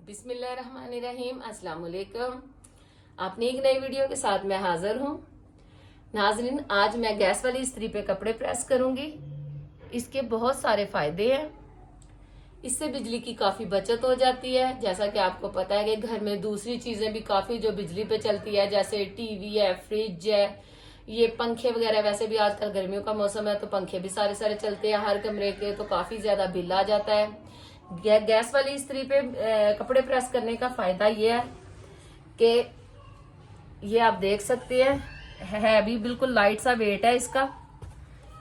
बिस्मिल्लाहिर्रहमानिर्रहीम। अस्सलाम वालेकुम। अपनी एक नई वीडियो के साथ मैं हाजिर हूँ। नाजरीन, आज मैं गैस वाली इस्त्री पे कपड़े प्रेस करूंगी। इसके बहुत सारे फायदे हैं। इससे बिजली की काफी बचत हो जाती है। जैसा कि आपको पता है कि घर में दूसरी चीजें भी काफी जो बिजली पे चलती है, जैसे टीवी है, फ्रिज है, ये पंखे वगैरह। वैसे भी आजकल गर्मियों का मौसम है तो पंखे भी सारे सारे चलते हैं हर कमरे के, तो काफी ज्यादा बिल आ जाता है। गैस वाली इस्त्री पे कपड़े प्रेस करने का फायदा ये है कि ये आप देख सकते हैं, है भी बिल्कुल लाइट सा वेट है इसका।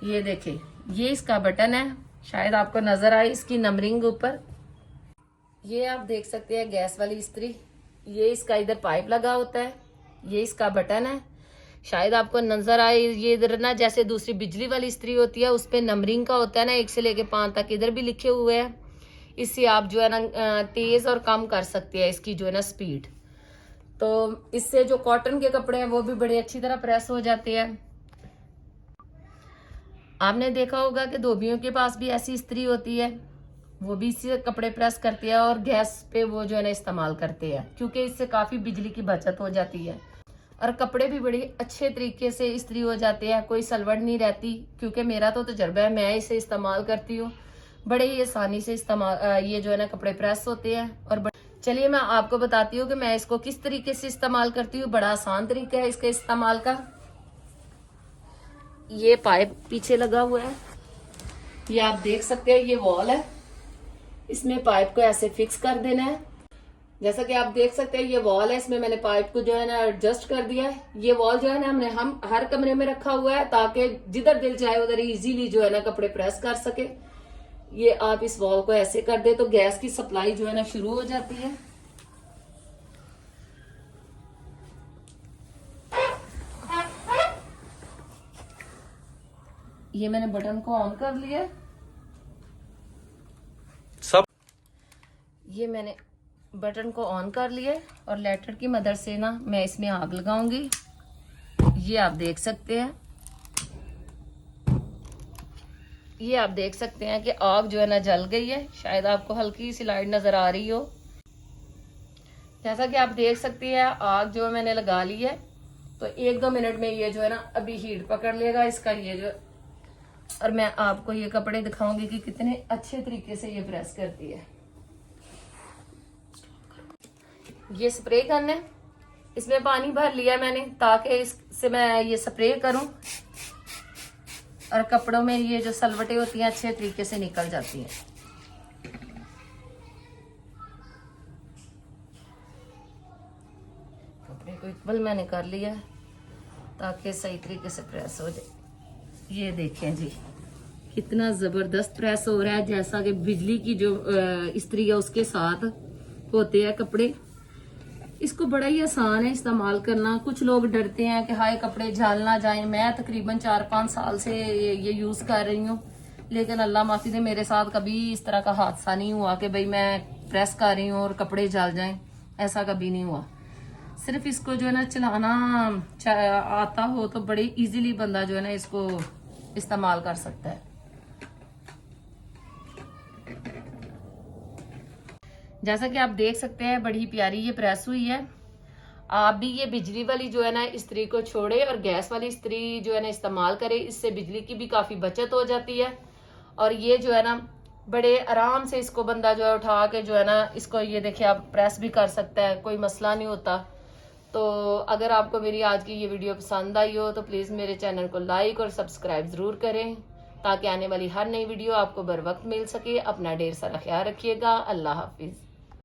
ये देखें, ये इसका बटन है, शायद आपको नजर आए इसकी नंबरिंग ऊपर। ये आप देख सकते हैं गैस वाली इस्त्री। ये इसका इधर पाइप लगा होता है, ये इसका बटन है, शायद आपको नजर आए। ये इधर ना जैसे दूसरी बिजली वाली इस्त्री होती है उस पे नंबरिंग का होता है ना, 1 से लेके 5 तक, इधर भी लिखे हुए हैं। इससे आप जो है ना तेज और कम कर सकते हैं इसकी जो है ना स्पीड। तो इससे जो कॉटन के कपड़े हैं वो भी बड़े अच्छी तरह प्रेस हो जाते हैं। आपने देखा होगा कि धोबियों के पास भी ऐसी इस्त्री होती है, वो भी इससे कपड़े प्रेस करते हैं और गैस पे वो जो है ना इस्तेमाल करते हैं, क्योंकि इससे काफी बिजली की बचत हो जाती है और कपड़े भी बड़े अच्छे तरीके से इस्त्री हो जाते हैं, कोई सलवट नहीं रहती। क्योंकि मेरा तो तजर्बा है, मैं इसे इस्तेमाल करती हूँ, बड़े ही आसानी से इस्तेमाल ये जो है ना कपड़े प्रेस होते हैं। और चलिए मैं आपको बताती हूँ कि मैं इसको किस तरीके से इस्तेमाल करती हूँ। बड़ा आसान तरीका है इसके इस्तेमाल का। ये पाइप पीछे लगा हुआ है, ये आप देख सकते हैं, ये वॉल है, इसमें पाइप को ऐसे फिक्स कर देना है। जैसा कि आप देख सकते हैं ये वॉल है, इसमें मैंने पाइप को जो है ना एडजस्ट कर दिया है। ये वॉल जो है ना हम हर कमरे में रखा हुआ है ताकि जिधर दिल चाहे उधर इजीली जो है ना कपड़े प्रेस कर सके। ये आप इस वॉल को ऐसे कर दे तो गैस की सप्लाई जो है ना शुरू हो जाती है। ये मैंने बटन को ऑन कर लिया। ये मैंने बटन को ऑन कर लिया और लाइटर की मदद से ना मैं इसमें आग लगाऊंगी। ये आप देख सकते हैं, ये आप देख सकते हैं कि आग जो है ना जल गई है। शायद आपको हल्की सी लाइट नजर आ रही हो। जैसा कि आप देख सकते हैं आग जो मैंने लगा ली है, तो 1-2 मिनट में ये जो है ना अभी हीट पकड़ लेगा इसका ये जो। और मैं आपको ये कपड़े दिखाऊंगी कि कितने अच्छे तरीके से ये प्रेस करती है। ये स्प्रे गन है, इसमें पानी भर लिया मैंने ताकि इससे मैं ये स्प्रे करूं और कपड़ों में ये जो सलवटें होती हैं अच्छे तरीके से निकल जाती हैं। कपड़े को इक्वल मैंने कर लिया ताकि सही तरीके से प्रेस हो जाए। ये देखें जी, कितना जबरदस्त प्रेस हो रहा है, जैसा कि बिजली की जो इस्त्री है उसके साथ होते हैं कपड़े। इसको बड़ा ही आसान है इस्तेमाल करना। कुछ लोग डरते हैं कि हाय कपड़े जल ना जाएं। मैं तकरीबन 4-5 साल से ये यूज कर रही हूँ, लेकिन अल्लाह माफी दे मेरे साथ कभी इस तरह का हादसा नहीं हुआ कि भाई मैं प्रेस कर रही हूँ और कपड़े जल जाएं। ऐसा कभी नहीं हुआ। सिर्फ इसको जो है ना चलाना आता हो तो बड़े इजीली बंदा जो है ना इसको इस्तेमाल कर सकता है। जैसा कि आप देख सकते हैं बड़ी प्यारी ये प्रेस हुई है। आप भी ये बिजली वाली जो है ना इस्त्री को छोड़े और गैस वाली इस्त्री जो है ना इस्तेमाल करें। इससे बिजली की भी काफी बचत हो जाती है और ये जो है ना बड़े आराम से इसको बंदा जो है उठा के जो है ना इसको ये देखिए आप प्रेस भी कर सकता है, कोई मसला नहीं होता। तो अगर आपको मेरी आज की ये वीडियो पसंद आई हो तो प्लीज मेरे चैनल को लाइक और सब्सक्राइब जरूर करें ताकि आने वाली हर नई वीडियो आपको बर वक्त मिल सके। अपना ढेर सारा ख्याल रखिएगा। अल्लाह हाफिज।